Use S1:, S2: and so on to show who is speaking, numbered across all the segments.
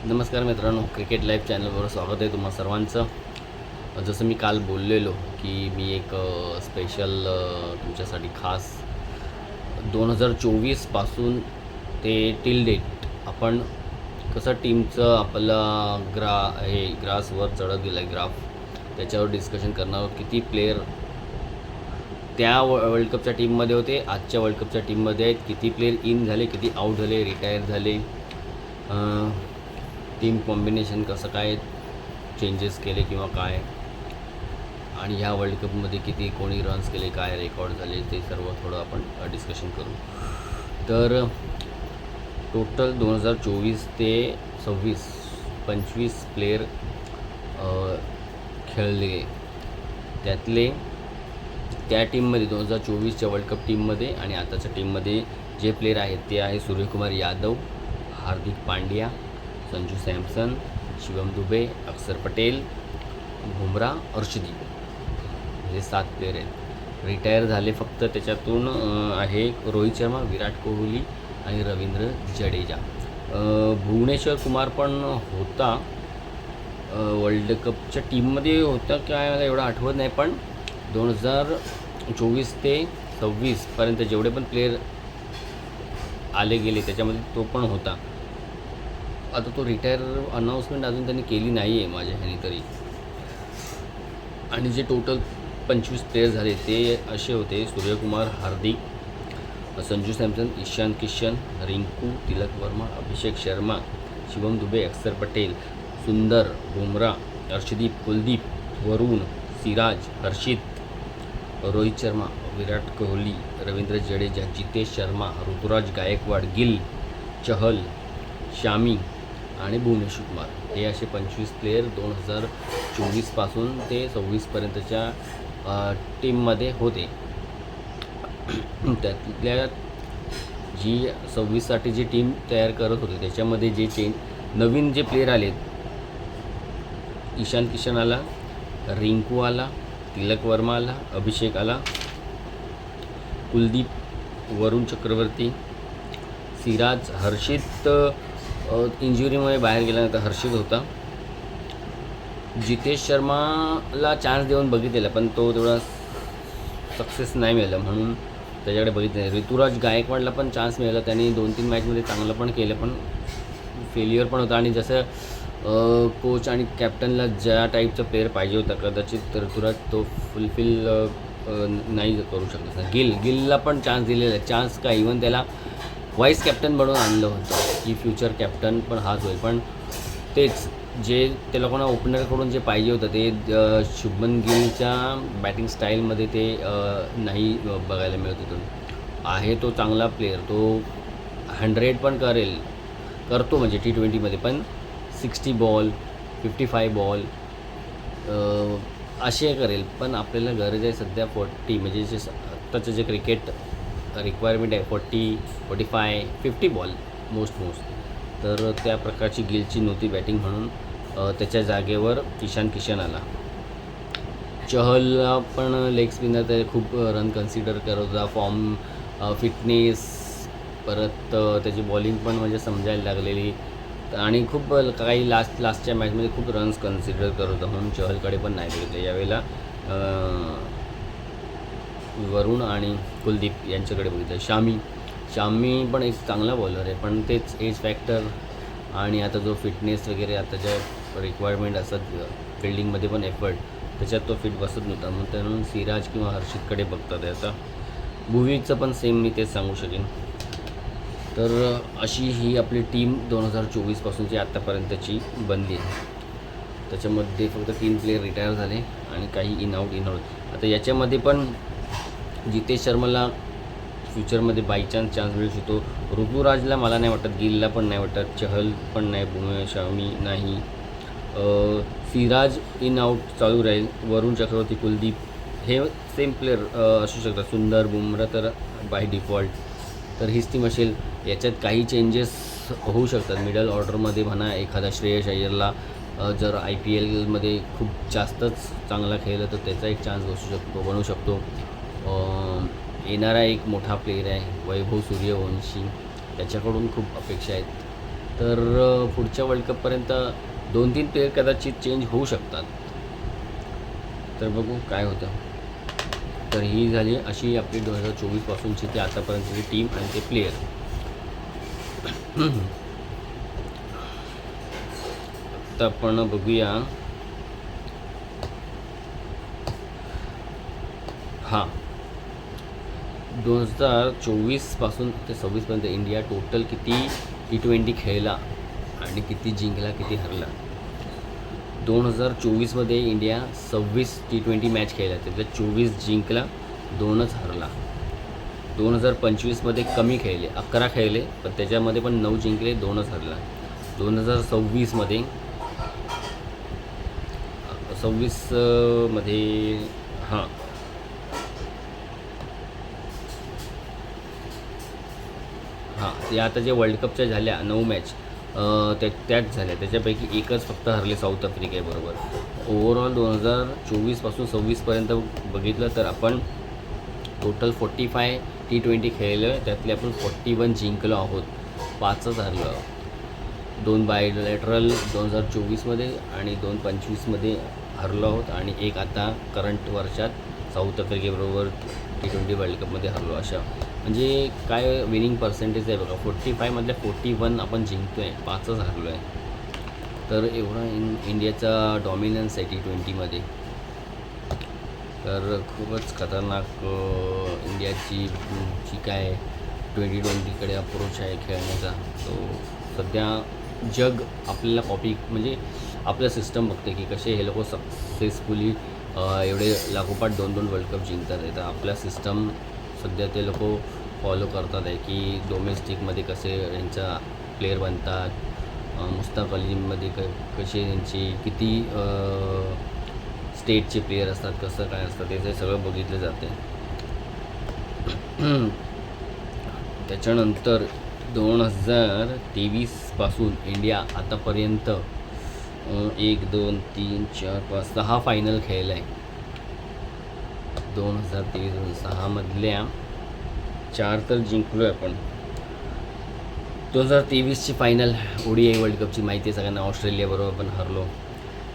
S1: नमस्कार मित्रांनो, cricket live चॅनलवर स्वागत आहे तुम्हा सर्वांचं. जसं मी काल बोललेलो की मी एक स्पेशल तुमच्यासाठी खास 2024पासून ते टिल डेट आपण कसं टीमचं आपला ग्रासवर चढत गेलं आहे ग्राफ, त्याच्यावर डिस्कशन करणार आहोत. किती प्लेयर त्या वर्ल्ड कपच्या टीममध्ये होते, आजच्या वर्ल्ड कपच्या टीममध्ये आहेत, किती प्लेयर इन झाले, किती आऊट झाले, रिटायर झाले, टीम कॉम्बिनेशन कसं काय चेंजेस केले किंवा काय, आणि ह्या वर्ल्ड कपमध्ये किती कोणी रन्स केले, काय रेकॉर्ड झाले, ते सर्व थोडं आपण डिस्कशन करू. तर टोटल 2024 ते 25 प्लेयर खेळले. त्यातले त्या टीममध्ये 2024च्या वर्ल्ड कप टीममध्ये आणि आताच्या टीममध्ये जे प्लेयर आहेत ते आहे सूर्यकुमार यादव, हार्दिक पांड्या, संजू सॅमसन, शिवम दुबे, अक्षर पटेल, बुमरा, अर्शदीप. हे 7 प्लेयर आहेत. रिटायर झाले फक्त त्याच्यातून आहे रोहित शर्मा, विराट कोहली आणि रवींद्र जडेजा. भुवनेश्वर कुमार पण होता वर्ल्ड कपच्या टीममध्ये होता काय मला एवढं आठवत नाही, पण 2024 ते 26पर्यंत जेवढे पण प्लेयर आले गेले त्याच्यामध्ये तो पण होता. आता तो रिटायर अनाऊन्समेंट अजून त्यांनी केली नाही आहे माझ्या ह्यानी तरी. आणि जे टोटल 25 प्लेयर झाले ते असे होते: सूर्यकुमार, हार्दिक, संजू सॅमसन, ईशान किशन, रिंकू, तिलक वर्मा, अभिषेक शर्मा, शिवम दुबे, अक्षर पटेल, सुंदर, बुमरा, अर्शदीप, कुलदीप, वरुण, सिराज, हर्षित, रोहित शर्मा, विराट कोहली, रवींद्र जडेजा, जितेश शर्मा, ऋतुराज गायकवाड, गिल, चहल, शामी आणि भुवनेश्वर कुमार. हे असे 25 प्लेयर 2024पासून ते 26पर्यंतच्या टीममध्ये होते. त्यातल्या जी 26साठी जी टीम तयार करत होते त्याच्यामध्ये जे नवीन जे प्लेयर आलेत: ईशान किशन आला, रिंकू आला, तिलक वर्मा आला, अभिषेक आला, कुलदीप, वरुण चक्रवर्ती, सिराज, हर्षित इंजुरीमुळे बाहेर गेल्यानंतर हर्षित होता. जितेश शर्माला चान्स देऊन बघितलेला पण तो तेवढा सक्सेस नाही मिळाला म्हणून त्याच्याकडे बघितलं नाही. ऋतुराज गायकवाडला पण चान्स मिळाला, त्यांनी 2-3 मॅचमध्ये चांगलं पण केलं, पण फेल्युअर पण होता. आणि जसं कोच आणि कॅप्टनला ज्या टाईपचा प्लेअर पाहिजे होता कदाचित ऋतुराज तो फुलफिल नाही करू शकत. गिलला पण चान्स दिलेला आहे. चान्स का इवन त्याला व्हाईस कॅप्टन बनवून आणलं होतं की फ्युचर कॅप्टन पण हाच होईल, पण तेच जे ते लोकांना ओपनरकडून जे पाहिजे होतं ते शुभमन गिलच्या बॅटिंग स्टाईलमध्ये ते नाही बघायला मिळत होतं. आहे तो चांगला प्लेअर, तो 100 पण करतो म्हणजे T20मध्ये, पण 60 बॉल 55 बॉल असे करेल. पण आपल्याला गरज आहे सध्या 40 म्हणजे जे आत्ताचं जे क्रिकेट रिक्वायरमेंट आहे 40, 45, 50 बॉल मोस्ट. तर त्या प्रकारची गिलची नव्हती बॅटिंग म्हणून त्याच्या जागेवर ईशान किशन आला. चहलला पण लेग स्पिनर ते खूप रन कन्सिडर करत होता. फॉर्म, फिटनेस, परत त्याची बॉलिंग पण म्हणजे समजायला लागलेली आणि खूप काही लास्टच्या मॅचमध्ये खूप रन्स कन्सिडर करत होता म्हणून चहलकडे पण नाही बघितलं. यावेळेला वरुण आणि कुलदीप यांच्याकडे बघितलं. शामी पण एक चांगला बॉलर आहे, पण तेच एज फॅक्टर आणि आता जो फिटनेस वगैरे आता ज्या रिक्वायरमेंट असतात फिल्डिंगमध्ये पण एफर्ट, त्याच्यात तो फिट बसत नव्हता म्हणून सिराज किंवा हर्षितकडे बघतात. आता भुवीचं पण सेम मी तेच सांगू शकेन. तर अशी ही आपली टीम 2024पासूनची आत्तापर्यंतची बनली आहे. त्याच्यामध्ये फक्त 3 प्लेयर रिटायर झाले आणि काही इन आऊट. आता याच्यामध्ये पण जितेश शर्माला फ्युचरमध्ये बाय चान्स मिळू शकतो. ऋतुराजला मला नाही वाटत, गिलला पण नाही वाटत, चहल पण नाही, शामी नाही, सिराज इन आऊट चालू राहील, वरुण चक्रवर्ती, कुलदीप हे सेम प्लेयर असू शकतात, सुंदर, बुमरा तर बाय डिफॉल्ट. तर हीच टीम असेल. याच्यात काही चेंजेस होऊ शकतात मिडल ऑर्डरमध्ये म्हणा. एखादा श्रेयस अय्यरला जर IPLमध्ये खूप जास्तच चांगला खेळला तर त्याचा एक चान्स बनू शकतो. येणारा एक मोठा प्लेयर आहे वैभव सूर्यवंशी, त्याच्याकडून खूप अपेक्षा आहेत. तर पुढच्या वर्ल्ड कपपर्यंत 2-3 प्लेयर कदाचित चेंज होऊ शकतात. तर बघू काय होतं. तर ही झाली अशी आपली 2024पासूनची ती आतापर्यंतची टीम आणि ते प्लेयर. आता आपण बघूया. हां, 2024पासून ते 26पर्यंत इंडिया टोटल किती T20 खेळला आणि किती जिंकला, किती हरला. 2024मध्ये इंडिया 26 T20 मॅच खेळल्या, त्यातल्या 24 जिंकला, 2च हरला. 2025मध्ये कमी खेळले, 11 खेळले, पण त्याच्यामध्ये पण 9 जिंकले, 2च हरला. 2026मध्ये 26मध्ये हां ते आता जे वर्ल्ड कपच्या झाल्या 9 मॅच त्याच झाल्या, त्याच्यापैकी एकच फक्त हरले साऊथ आफ्रिकेबरोबर. ओव्हरऑल 2024पासून 26पर्यंत बघितलं तर आपण टोटल 45 T20 खेळलो आहे, त्यातले आपण 41 जिंकलो आहोत, 5च हरलो आहोत. 2 बायलॅटरल 2024मध्ये आणि 2025मध्ये हरलो आहोत आणि एक आता करंट वर्षात साऊथ आफ्रिकेबरोबर T20 वर्ल्ड कपमध्ये हरलो. अशा म्हणजे काय विनिंग पर्सेंटेज आहे बघा, 45मधल्या 41 आपण जिंकतो आहे, 5च हरलो आहे. तर एवढा इंडियाचा डॉमिनन्स आहे T20मध्ये. तर खूपच खतरनाक इंडियाची जी काय 2020कडे अप्रोच आहे खेळण्याचा, तो सध्या जग आपल्याला कॉपी म्हणजे आपलं सिस्टम बघते की कसे हे लोक सक्सेसफुली एवढे लागोपाठ 2-2 वर्ल्ड कप जिंकतात आहे. तर आपला सिस्टम सध्या ते लोक फॉलो करतात आहे की डोमेस्टिकमध्ये कसे यांचा प्लेयर बनतात, मुस्ताक अलीमध्ये कसे यांची किती स्टेटचे प्लेयर असतात, कसं काय असतं ते सगळं बघितलं जाते. त्याच्यानंतर 2023पासून इंडिया आतापर्यंत 1, 2, 3, 4, 5, 6 फायनल खेळला आहे. 2023-6मधल्या 4 तर जिंकलो आहे आपण. 2023ची फायनल ODI वर्ल्ड कपची माहिती आहे सगळ्यांना, ऑस्ट्रेलियाबरोबर आपण हरलो.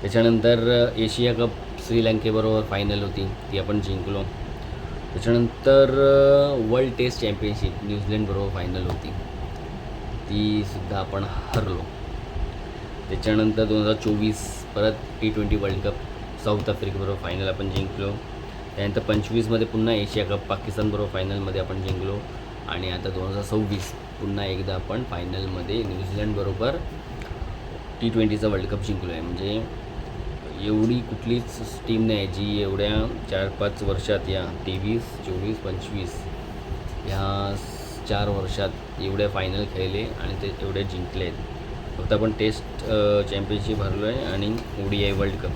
S1: त्याच्यानंतर एशिया कप श्रीलंकेबरोबर फायनल होती, ती आपण जिंकलो. त्याच्यानंतर वर्ल्ड टेस्ट चॅम्पियनशिप न्यूझीलंडबरोबर फायनल होती, तीसुद्धा आपण हरलो. त्याच्यानंतर 2024 परत T20 वर्ल्ड कप साऊथ आफ्रिकेबरोबर फायनल आपण जिंकलो. त्यानंतर 25मध्ये पुन्हा एशिया कप पाकिस्तानबरोबर फायनलमध्ये आपण जिंकलो. आणि आता 2026 पुन्हा एकदा आपण फायनलमध्ये न्यूझीलंडबरोबर T20चा वर्ल्ड कप जिंकलो आहे. म्हणजे एवढी कुठलीच टीम नाही जी एवढ्या 4-5 वर्षात, या 23, 24, 25 ह्या 4 वर्षात एवढ्या फायनल खेळले आणि ते एवढे जिंकले आहेत. फक्त आपण टेस्ट चॅम्पियनशिप हरलो आहे आणि ODI वर्ल्ड कप,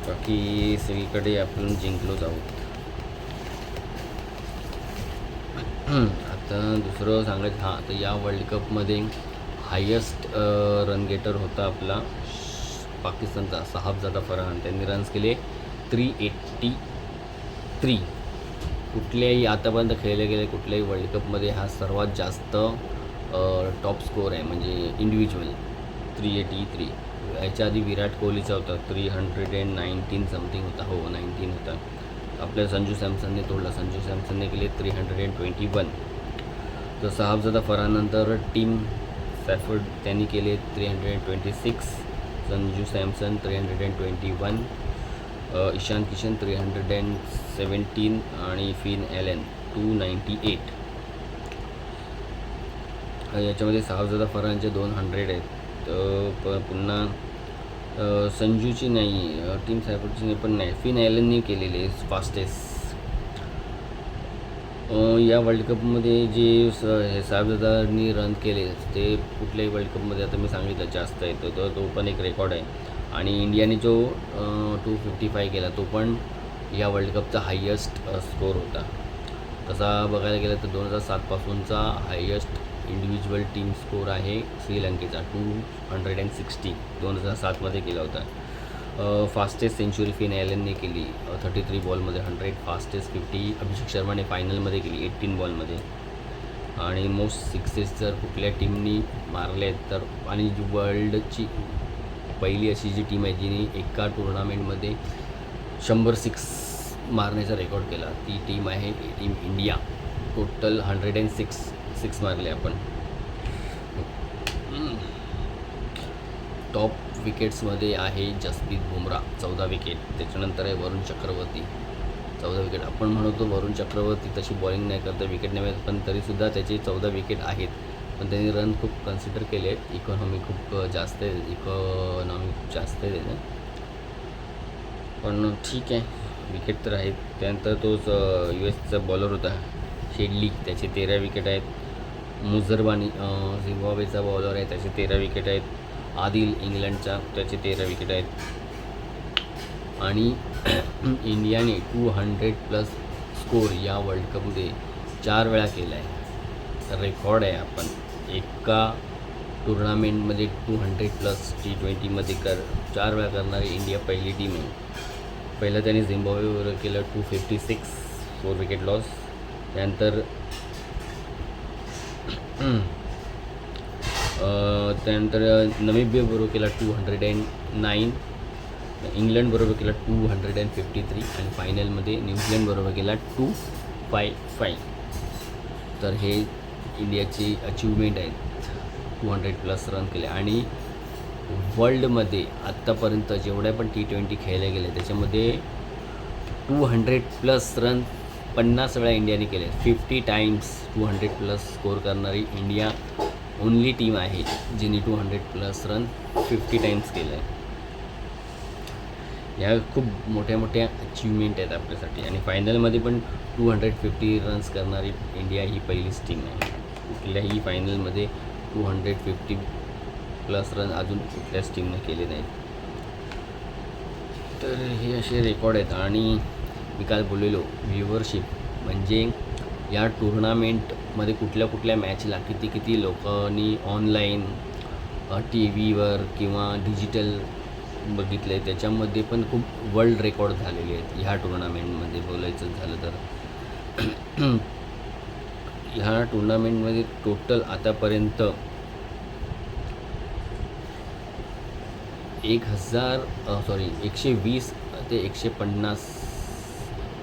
S1: बाकी सगळीकडे आपण जिंकलोच आहोत. आता दुसरं सांगायचं तर या वर्ल्ड कपमध्ये हायेस्ट रन गेटर होता आपला पाकिस्तानचा शहाबजादा फरहान. त्यांनी रन्स केले 383. कुठल्याही आतापर्यंत खेळले गेले कुठल्याही वर्ल्ड कपमध्ये हा सर्वात जास्त टॉप स्कोअर आहे, म्हणजे इंडिव्हिज्युअल 383. याच्या आधी विराट कोहलीचा होता 319 समथिंग होता, 19 होता. आपल्या संजू सॅमसनने तोडला, संजू सॅमसनने केले 321. तर शहाबजादा फरहाननंतर टीम सॅफर्ड त्यांनी केले 326, संजू सॅमसन 321, ईशान किशन 317 आणि फिन ॲलन 298. याच्यामध्ये शहाबजादा फरहानचे 200 आहेत. पुन्हा संजूची नाही, टीम सॅफर्डची नाही, पण नाही, फिन ॲलननी केलेले फास्टेस्ट. या वर्ल्ड कपमध्ये जे शहाबजादांनी रन केले ते कुठल्याही वर्ल्ड कपमध्ये आता मी सांगितलं जास्त आहे, तो पण एक रेकॉर्ड आहे. आणि इंडियाने जो 255 केला तो पण या वर्ल्ड कपचा हायेस्ट स्कोअर होता. तसा बघायला गेलं तर 2007पासूनचा हायेस्ट इंडिव्हिज्युअल टीम स्कोअर आहे श्रीलंकेचा 260, 2007मध्ये केला होता. फास्टेस्ट सेंचुरी फिन ॲलनने केली 33 बॉलमध्ये 100. फास्टेस्ट 50 अभिषेक शर्माने फायनलमध्ये केली 18 बॉलमध्ये. आणि मोस्ट सिक्सेस जर कुठल्या टीमनी मारले आहेत तर, आणि वर्ल्डची पहिली अशी जी टीम आहे जिने एका टुर्नामेंटमध्ये 100 सिक्स मारण्याचा रेकॉर्ड केला, ती टीम आहे टीम इंडिया. टोटल 106 सिक्स मारले आपण. टॉप विकेट्समध्ये आहे जसप्रीत बुमराह 14 विकेट. त्याच्यानंतर आहे वरुण चक्रवर्ती 14 विकेट. आपण म्हणतो वरुण चक्रवर्ती तशी बॉलिंग नाही करता, विकेट नाही मिळत, पण तरीसुद्धा त्याचे 14 विकेट आहेत. पण त्यांनी रन खूप कन्सिडर केले आहेत. इकॉनॉमी खूप जास्त आहे त्याचं, पण ठीक आहे, विकेट तर आहेत. त्यानंतर तोच US बॉलर होता शेडली, त्याचे 13 विकेट आहेत. मुझरबानी झिम्बाब्वेचा बॉलर आहे, त्याचे 13 विकेट आहेत. आदिल इंग्लंडचा, त्याचे 13 विकेट आहेत. आणि इंडियाने 200+ स्कोर या वर्ल्ड कपमध्ये 4 वेळा केला आहे. रेकॉर्ड आहे. आपण एका टुर्नामेंटमध्ये 200+ T20मध्ये 4 वेळा करणारी इंडिया पहिली टीम आहे. पहिलं त्याने झिम्बाब्वेबरोबर केलं 256, 4 विकेट लॉस. त्यानंतर नमिबियाबरोबर केला 209, इंग्लंडबरोबर केला 253 आणि फायनलमध्ये न्यूझीलंडबरोबर केला 255. तर हे इंडियाची अचिव्हमेंट आहेत, 200+ रन केले. आणि वर्ल्डमध्ये आत्तापर्यंत जेवढ्या पण T20 खेळले गेले त्याच्यामध्ये 200+ रन 50 वेळा इंडियाने केले. 50 टाइम्स 200+ स्कोर करणारी इंडिया ओनली टीम आहे जिने 200+ रन 50 टाइम्स केलं आहे. या खूप मोठ्या मोठ्या अचिव्हमेंट आहेत आपल्यासाठी. आणि फायनलमध्ये पण 250 रन्स करणारी इंडिया ही पहिलीच टीम आहे. कुठल्याही फायनलमध्ये 250+ रन अजून कुठल्याच टीमने केले नाहीत. तर हे असे रेकॉर्ड आहेत. आणि मी काल बोललेलो व्ह्युअरशिप, म्हणजे या टुर्नामेंटमध्ये कुठल्या मॅचला किती लोकांनी ऑनलाईन TV वर किंवा डिजिटल बघितलं आहे, त्याच्यामध्ये पण खूप वर्ल्ड रेकॉर्ड झालेले आहेत. ह्या टुर्नामेंटमध्ये बोलायचं झालं तर ह्या टुर्नामेंटमध्ये टोटल आतापर्यंत 120 ते 150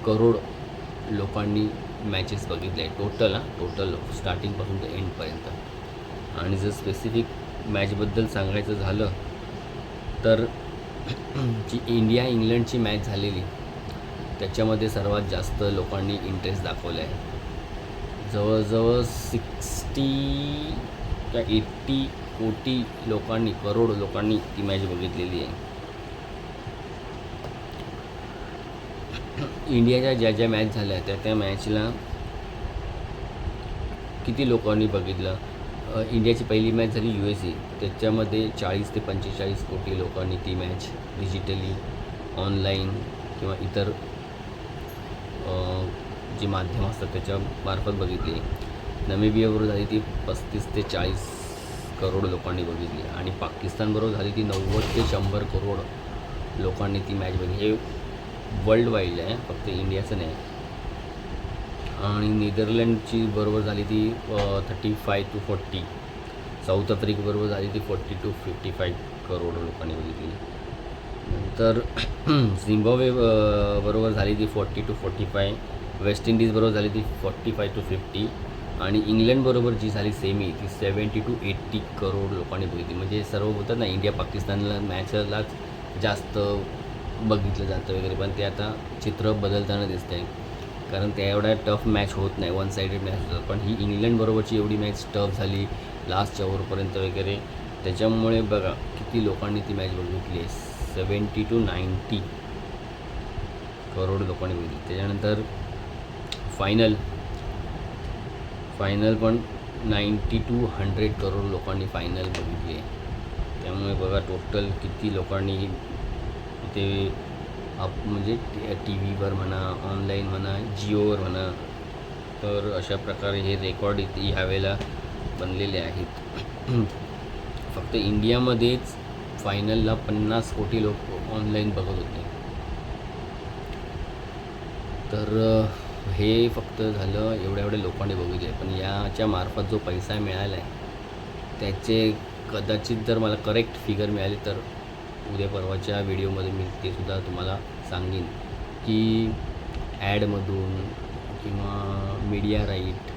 S1: करोड लोकांनी मॅचेस बघितले आहे. टोटल स्टार्टिंगपासून ते एंडपर्यंत. आणि जर स्पेसिफिक मॅचबद्दल सांगायचं झालं तर जी इंडिया इंग्लंडची मॅच झालेली त्याच्यामध्ये सर्वात जास्त लोकांनी इंटरेस्ट दाखवला आहे. जवळजवळ 60 का 80 कोटी लोकांनी, करोड लोकांनी ती मॅच बघितलेली आहे. इंडियाच्या ज्या मॅच झाल्या त्या मॅचला किती लोकांनी बघितलं. इंडियाची पहिली मॅच झाली USA, त्याच्यामध्ये 40 ते 45 कोटी लोकांनी ती मॅच डिजिटली, ऑनलाईन किंवा इतर जे माध्यम असतात त्याच्यामार्फत बघितली. नमिबियाबरोबर झाली ती 35 ते 40 करोड लोकांनी बघितली. आणि पाकिस्तानबरोबर झाली ती 90 ते 100 करोड लोकांनी ती मॅच बघितली. हे वर्ल्ड वाईड आहे, फक्त इंडियाचं नाही. आणि नेदरलँडची बरोबर झाली ती 35 to 40. साऊथ आफ्रिकेबरोबर झाली ती 40 to 55 करोड लोकांनी बघितली. नंतर झिम्बाब्वे बरोबर झाली ती 40 to 45. वेस्ट इंडिजबरोबर झाली ती 45 to 50. आणि इंग्लंडबरोबर जी झाली सेमी ती 70 to 80 करोड लोकांनी बघितली. म्हणजे सर्व बोलतात ना, इंडिया पाकिस्तानला मॅचलाच जास्त बघितलं जातं वगैरे, पण ते आता चित्र बदलताना दिसतं आहे. कारण त्या एवढ्या टफ मॅच होत नाही, वन साईडेड मॅच होतात. पण ही इंग्लंडबरोबरची एवढी मॅच टफ झाली लास्टच्या ओव्हरपर्यंत वगैरे, त्याच्यामुळे बघा किती लोकांनी ती मॅच बघितली आहे. 70 to 90 करोड लोकांनी बघितली. त्याच्यानंतर फायनल पण 90 to 100 करोड लोकांनी फायनल बघितली आहे. त्यामुळे बघा टोटल किती लोकांनी ते म्हणजे TV वर म्हणा, ऑनलाईन म्हणा, जिओवर म्हणा, तर अशा प्रकारे हे रेकॉर्ड ह्यावेळेला बनलेले आहेत. फक्त इंडियामध्येच फायनलला 50 कोटी लोक ऑनलाईन बघत होते. तर हे फक्त झालं एवढ्या लोकांनी बघितले, पण याच्या मार्फत जो पैसा मिळाला आहे त्याचे कदाचित जर मला करेक्ट फिगर मिळाली तर उद्या परवाच्या व्हिडिओमध्ये मी ते सुद्धा तुम्हाला सांगेन की ॲडमधून किंवा मीडिया राईट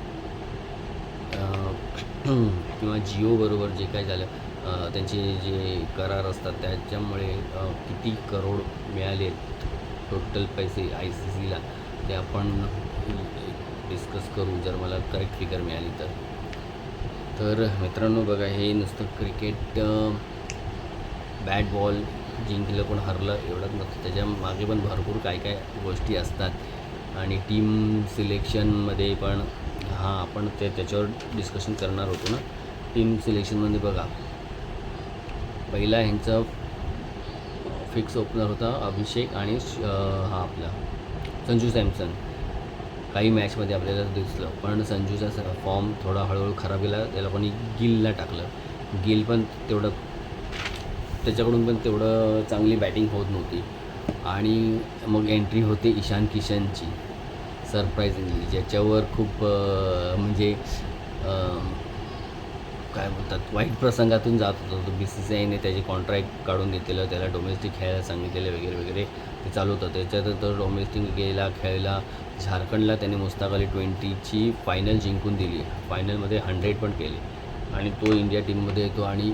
S1: किंवा जिओबरोबर जे काय झालं त्यांचे जे करार असतात त्याच्यामुळे किती करोड मिळाले टोटल पैसे आय सी सीला ते आपण डिस्कस करू जर मला करेक्ट फिगर मिळाली तर मित्रांनो बघा हे नुसतं क्रिकेट बॅट बॉल जिंकलं कोण हरलं एवढंच नसतं, त्याच्या मागे पण भरपूर काय काय गोष्टी असतात आणि टीम सिलेक्शनमध्ये पण आपण त्याच्यावर डिस्कशन करणार होतो ना. टीम सिलेक्शनमध्ये बघा पहिला ह्यांचा फिक्स ओपनर होता अभिषेक आणि आपला संजू सॅमसन. काही मॅचमध्ये आपल्याला दिसलं, पण संजूचा फॉर्म थोडा हळूहळू खराब गेला, त्याला कोणी गिलला टाकलं. गिल पण त्याच्याकडून पण तेवढं चांगली बॅटिंग होत नव्हती आणि मग एंट्री होते ईशान किशनची सरप्राईजिंगली, ज्याच्यावर खूप म्हणजे काय बोलतात वाईट प्रसंगातून जात होतं. तो BCCIने त्याची कॉन्ट्रॅक्ट काढून घेतलेलं, त्याला डोमेस्टिक खेळायला सांगितलेलं वगैरे ते चालू होतं. त्याच्यानंतर डोमेस्टिक गेला खेळला झारखंडला, त्याने मुश्ताक अली 20ची फायनल जिंकून दिली, फायनलमध्ये 100 पण केले आणि तो इंडिया टीममध्ये येतो आणि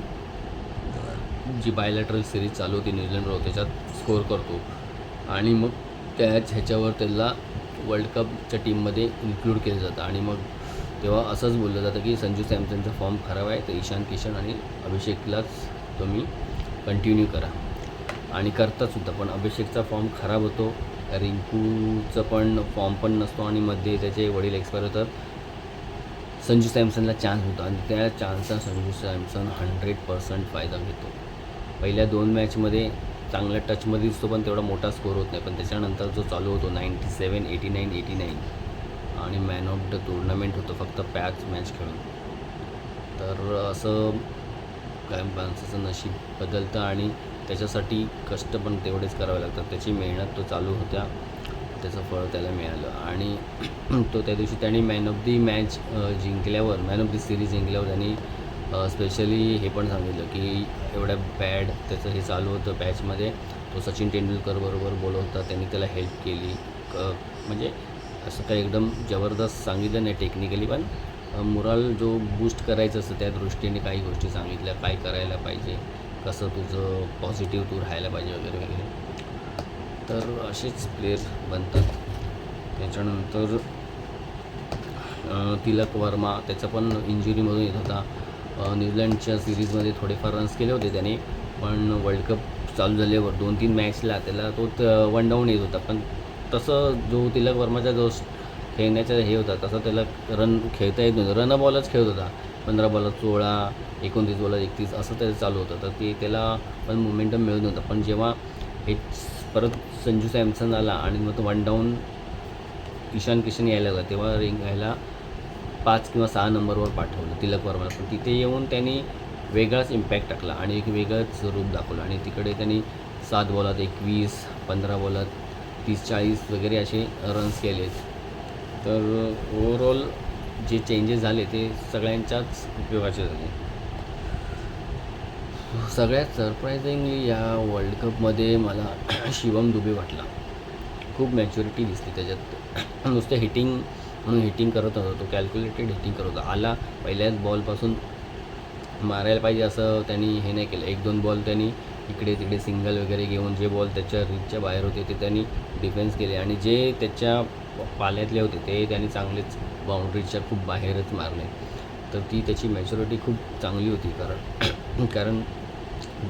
S1: जी बायलॅटरल सिरीज चालू होती न्यूझीलंडबरोबर त्याच्यात स्कोअर करतो आणि मग ह्याच्यावर त्याला वर्ल्ड कपच्या टीममध्ये इन्क्लूड केलं जातं आणि मग तेव्हा असंच बोललं जातं की संजू सॅमसनचा फॉर्म खराब आहे तर ईशान किशन आणि अभिषेकलाच तुम्ही कंटिन्यू करा आणि करतातसुद्धा. पण अभिषेकचा फॉर्म खराब होतो, रिंकूचं पण फॉर्म पण नसतो आणि मध्ये त्याचे वडील एक्सपायर होतात. संजू सॅमसनला चान्स होता आणि त्या चान्सचा संजू सॅमसन 100% फायदा घेतो. पहिल्या 2 मॅचमध्ये चांगल्या टचमध्ये दिसतो पण तेवढा मोठा स्कोअर होत नाही, पण त्याच्यानंतर जो चालू होतो 97, 89 आणि मॅन ऑफ द टुर्नामेंट होतं फक्त 5 मॅच खेळून. तर असं काय माणसाचं नशीब बदलतं आणि त्याच्यासाठी कष्ट पण तेवढेच करावे लागतात. त्याची मेहनत तो चालू होत्या, त्याचं फळ त्याला मिळालं आणि तो त्या दिवशी त्यांनी मॅन ऑफ दी मॅच जिंकल्यावर मॅन ऑफ दी सिरीज जिंकल्यावर त्यांनी स्पेशली हे पण सांगितलं की एवढ्या बॅड त्याचं हे चालू होतं पॅचमध्ये तो सचिन तेंडुलकर बरोबर बोलत होता, त्यांनी त्याला हेल्प केली. म्हणजे असं काही एकदम जबरदस्त सांगितलं नाही टेक्निकली, पण मोराल जो बूस्ट करायचं असतं त्या दृष्टीने काही गोष्टी सांगितल्या, काय करायला पाहिजे, कसं तुझं पॉझिटिव्ह तू राहायला पाहिजे वगैरे. तर असेच प्लेयर बनतात. त्याच्यानंतर तिलक वर्मा त्याचा पण इंजुरीमधून येत होता. न्यूझीलंडच्या सिरीजमध्ये थोडेफार रन्स केले होते त्याने, पण वर्ल्ड कप चालू झाल्यावर 2-3 मॅचला त्याला तो 1 डाऊन येत होता. पण तसं जो तिलक वर्माचा जो खेळण्याचा हे होता तसं त्याला रन खेळता येत नव्हतं, रन बॉलच खेळत होता. 15 बॉलात 16, 29 बॉलात 31 असं त्याचं चालू होतं. तर ते त्याला पण मोमेंटम मिळत नव्हतं. पण जेव्हा हे परत संजू सॅमसन आला आणि मग तो 1 डाऊन ईशान किशन यायला लागला तेव्हा यायला 5 किंवा 6 नंबरवर पाठवलं तिलक वर्माला. पण तिथे येऊन त्यांनी वेगळाच इम्पॅक्ट टाकला आणि एक वेगळंच रूप दाखवलं आणि तिकडे त्यांनी 7 बॉलात 21, 15 बॉलात 30-40 वगैरे असे रन्स केले. तर ओव्हरऑल जे चेंजेस झाले ते सगळ्यांच्याच उपयोगाचे झाले. सगळ्यात सरप्रायझिंगली या वर्ल्ड कपमध्ये मला शिवम दुबे वाटला. खूप मॅच्युरिटी दिसली त्याच्यात. नुसतं हिटिंग म्हणून हिटिंग करत होता, तो कॅल्क्युलेटेड हिटिंग करत होता. आला पहिल्याच बॉलपासून मारायला पाहिजे असं त्यांनी हे नाही केलं. 1-2 बॉल त्यांनी इकडे तिकडे सिंगल वगैरे घेऊन जे बॉल त्याच्या रीचच्या बाहेर होते ते त्यांनी डिफेन्स केले आणि जे त्याच्या पाल्यातले होते ते त्यांनी चांगलेच बाउंड्रीच्या खूप बाहेरच मारले. तर ती त्याची मॅच्युरिटी खूप चांगली होती. कारण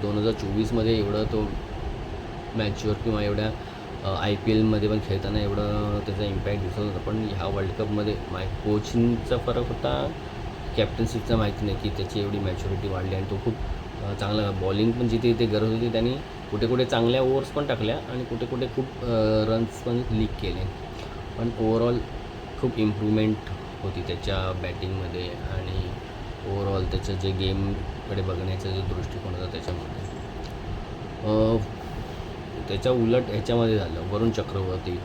S1: 2024मध्ये एवढं तो मॅच्युअर किंवा एवढ्या IPLमध्ये पण खेळताना एवढं त्याचा इम्पॅक्ट दिसत होता. पण ह्या वर्ल्ड कपमध्ये कोचिंगचा फरक होता, कॅप्टनशिपचा माहिती नाही की त्याची एवढी मॅच्युरिटी वाढली आणि तो खूप चांगला बॉलिंग पण जिथे गरज होती त्यांनी कुठे कुठे चांगल्या ओव्हर्स पण टाकल्या आणि कुठे कुठे खूप रन्स पण लीक केले. पण ओव्हरऑल खूप इम्प्रूव्हमेंट होती त्याच्या बॅटिंगमध्ये आणि ओव्हरऑल त्याचं जे गेमकडे बघण्याचा जो दृष्टिकोन होता त्याच्यामध्ये. त्याच्या उलट ह्याच्यामध्ये झालं वरुण चक्रवर्ती.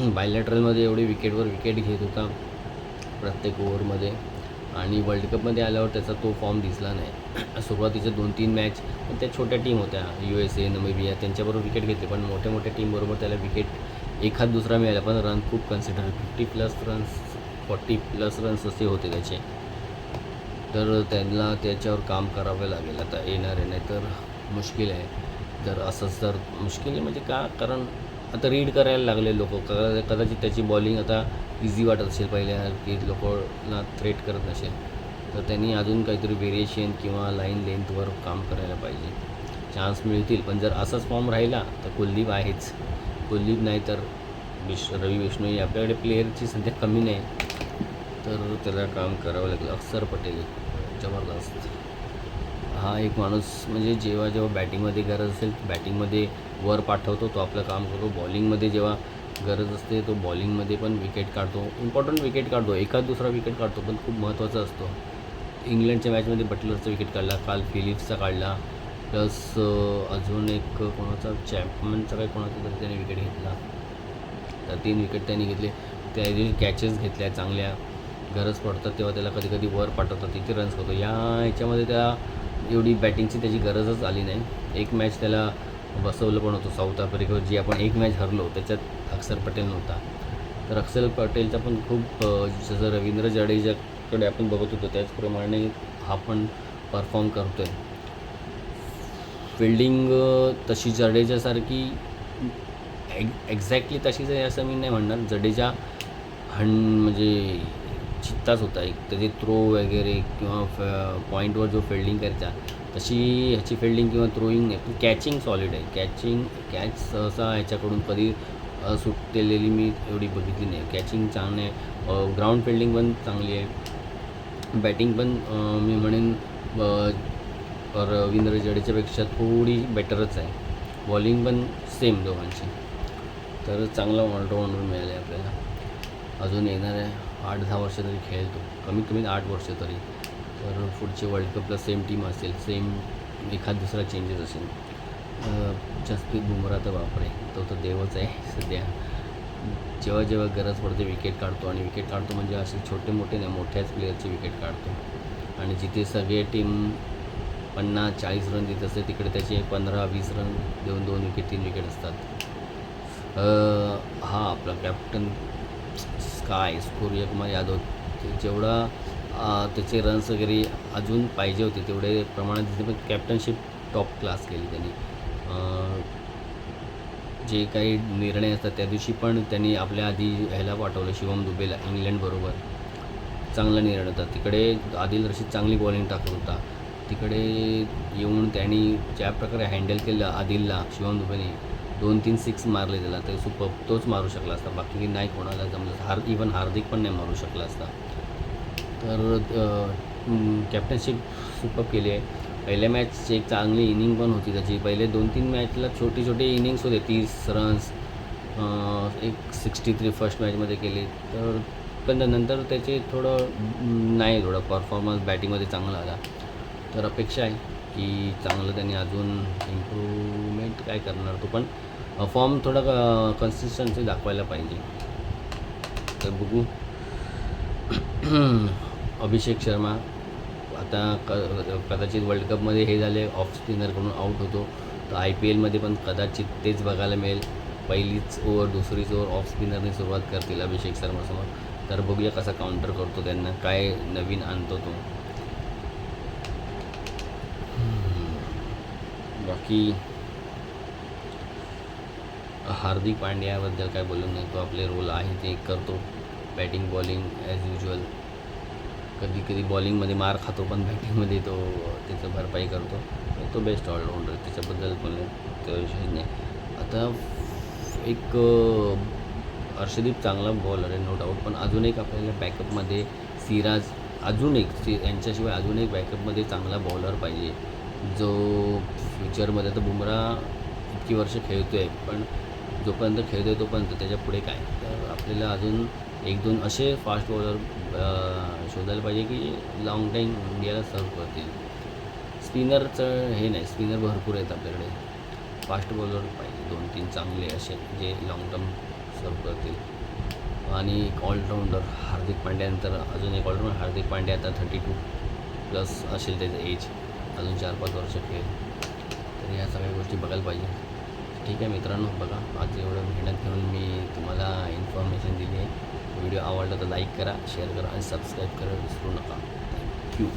S1: बायलॅटरलमध्ये एवढी विकेटवर विकेट घेत होता प्रत्येक ओव्हरमध्ये, आणि वर्ल्ड कपमध्ये आल्यावर त्याचा तो फॉर्म दिसला नाही. सुरुवातीच्या 2-3 मॅच त्या छोट्या टीम होत्या, USA, नमिबिया, त्यांच्याबरोबर विकेट घेतली, पण मोठ्या मोठ्या टीमबरोबर त्याला विकेट एखाद दुसरा मिळाला, पण रन खूप कन्सिडर 50+ रन्स, 40+ रन्स असे होते त्याचे. तर त्यांना त्याच्यावर काम करावं लागेल आता येणार आहे, नाही तर मुश्किल आहे. जर असंच तर मुश्किल आहे म्हणजे का, कारण आता रीड करायला लागले लोक. कदाचित त्याची बॉलिंग आता इझी वाटत असेल पहिल्या, की लोकांना थ्रेट करत नसेल, तर त्यांनी अजून काहीतरी व्हेरिएशन किंवा लाईन लेंथवर काम करायला पाहिजे. चान्स मिळतील, पण जर असाच फॉर्म राहिला तर कुलदीप आहेच. कुलदीप नाही तर रवी बिश्नोई. आपल्याकडे प्लेअरची सध्या कमी नाही, तर त्याला काम करावं लागेल. अक्षर पटेल जबरदस्त. हा एक माणूस म्हणजे जेव्हा जेव्हा बॅटिंगमध्ये गरज असेल बॅटिंगमध्ये वर पाठवतो, तो आपलं काम करतो. बॉलिंगमध्ये जेव्हा गरज असते तो बॉलिंगमध्ये पण विकेट काढतो, इम्पॉर्टंट विकेट काढतो, एखाद दुसरा विकेट काढतो, पण खूप महत्त्वाचा असतो. इंग्लंडच्या मॅचमध्ये बटलरचा विकेट काढला, काल फिलिप्सचा काढला, प्लस अजून एक कोणाचा चॅम्पियनचा काही कोणाचा तरी त्याने विकेट घेतला. तर 3 विकेट त्यांनी घेतले. त्या दिवशी कॅचेस घेतल्या चांगल्या, गरज पडतात तेव्हा त्याला कधी कधी वर पाठवतात, तिथे रन्स करतो. या ह्याच्यामध्ये त्या एवढी बॅटिंगची त्याची गरजच आली नाही. एक मॅच त्याला बसवलं पण होतं साऊथ आफ्रिकेवर, जी आपण एक मॅच हरलो, त्याच्यात अक्षर पटेल नव्हता. तर अक्षर पटेलचा पण खूप जसं रवींद्र जडेजाकडे आपण बघत होतो त्याचप्रमाणे हा पण परफॉर्म करतो आहे. फिल्डिंग तशी जडेजासारखी एक्झॅक्टली तशीच आहे असं मी नाही म्हणणार. जडेजा म्हणजे चित्ताच होता एक, त्याचे थ्रो वगैरे किंवा पॉईंटवर जो फिल्डिंग करायचा तशी ह्याची फिल्डिंग किंवा थ्रोईंग नाही, पण कॅचिंग सॉलिड आहे. कॅच सहसा ह्याच्याकडून कधी सुटलेली मी एवढी बघितली नाही. कॅचिंग चांगलं आहे, ग्राउंड फिल्डिंग पण चांगली आहे, बॅटिंग पण मी म्हणेन रवींद्र जडेजापेक्षा थोडी बेटरच आहे, बॉलिंग पण सेम दोघांची. तर चांगला ऑलराऊंडर मिळाला आहे आपल्याला. अजून येणार आहे 8-10 वर्ष तरी खेळेल तो, कमीत कमी 8 वर्ष तरी. तर पुढचे वर्ल्ड कपला सेम टीम असेल, सेम एखाद दुसरा चेंजेस असेल. जसप्रीत बुमराह तर बापरे, तो तर देवच आहे सध्या. जेव्हा जेव्हा गरज पडते विकेट काढतो, आणि विकेट काढतो म्हणजे असे छोटे मोठे नाही, मोठ्याच प्लेअरचे विकेट काढतो. आणि जिथे सगळे टीम 50-40 रन देत असते, तिकडे त्याचे 15-20 रन देऊन 2 विकेट 3 विकेट असतात. हा आपला कॅप्टन स्काय सूर्यकुमार यादव, जेवढा त्याचे रन्स वगैरे अजून पाहिजे होते तेवढे प्रमाणात दिसते, पण कॅप्टनशिप टॉप क्लास केली त्यांनी. जे काही निर्णय असतात त्या दिवशी पण त्यांनी आपल्या आधी ह्याला पाठवलं, शिवम दुबेला, इंग्लंडबरोबर. चांगला निर्णय होता. तिकडे आदिल रशीद चांगली बॉलिंग टाकत होता, तिकडे येऊन त्यांनी ज्या प्रकारे हँडल केलं आदिलला शिवम दुबेने, 2-3 सिक्स मारले त्याला, तर सुपर तोच मारू शकला असता, बाकी नाही कोणाला जमलं. इवन हार्दिक पण नाही मारू शकला असता. तर कॅप्टनशिप सुपर केली आहे. पहिल्या मॅचची एक चांगली इनिंग पण होती त्याची. पहिले 2-3 मॅचला छोटे छोटे इनिंग्स होते, 30 रन्स, एक 63 फर्स्ट मॅचमध्ये केली. तर पण नंतर त्याचे थोडं परफॉर्मन्स बॅटिंगमध्ये चांगला आला. तर अपेक्षा आहे की चांगलं त्यांनी अजून इम्प्रूव्हमेंट काय करणार तो, पण फॉर्म थोडा कन्सिस्टन्सी दाखवायला पाहिजे. तर बघू. अभिषेक शर्मा आता कदाचित वर्ल्ड कपमध्ये हे झाले, ऑफ स्पिनरकडून आऊट होतो, तर IPLमध्ये पण कदाचित तेच बघायला मिळेल. पहिलीच ओव्हर दुसरीच ओव्हर ऑफ स्पिनरने सुरुवात करतील अभिषेक शर्मासमोर. तर बघूया कसा काउंटर करतो, त्यांना काय नवीन आणतो तो. बाकी हार्दिक पांड्याबद्दल काय बोलू नाही, तो आपले रोल आहे ते करतो, बॅटिंग बॉलिंग ॲज युजल. कधी कधी बॉलिंगमध्ये मार खातो, पण बॅटिंगमध्ये तो त्याचं भरपाई करतो. तो बेस्ट ऑलराऊंडर, त्याच्याबद्दल बोलणं तो विषय नाही. आता एक हर्षदीप चांगला बॉलर आहे नो डाऊट, पण अजून एक आपल्याला बॅकअपमध्ये सिराज, अजून एक यांच्याशिवाय अजून एक बॅकअपमध्ये चांगला बॉलर पाहिजे, जो फ्युचरमध्ये. तर बुमराह इतकी वर्ष खेळतो आहे, पण जोपर्यंत खेळतो आहे तोपर्यंत, त्याच्या पुढे काय. तर आपल्याला अजून 1-2 असे फास्ट बॉलर शोधायला पाहिजे की लाँग टाईम इंडियाला सर्व करतील. स्पिनरचं हे नाही, स्पिनर भरपूर आहेत आपल्याकडे, फास्ट बॉलर पाहिजे 2-3 चांगले असे, जे लाँग टर्म सर्व करतील. आणि एक ऑलराऊंडर हार्दिक पांड्यानंतर अजून एक ऑलराऊंडर हार्दिक पांड्या आता 32+ असेल त्याचं एज, अजून 4-5 वर्ष खेळ. तर ह्या सगळ्या गोष्टी बघायला पाहिजे. ठीक आहे मित्रांनो, बघा आज एवढं मेहनत घेऊन मी तुम्हाला इन्फॉर्मेशन दिली आहे. व्हिडिओ आवडला तर लाईक करा, शेअर करा आणि सबस्क्राईब करायला विसरू नका. थँक्यू.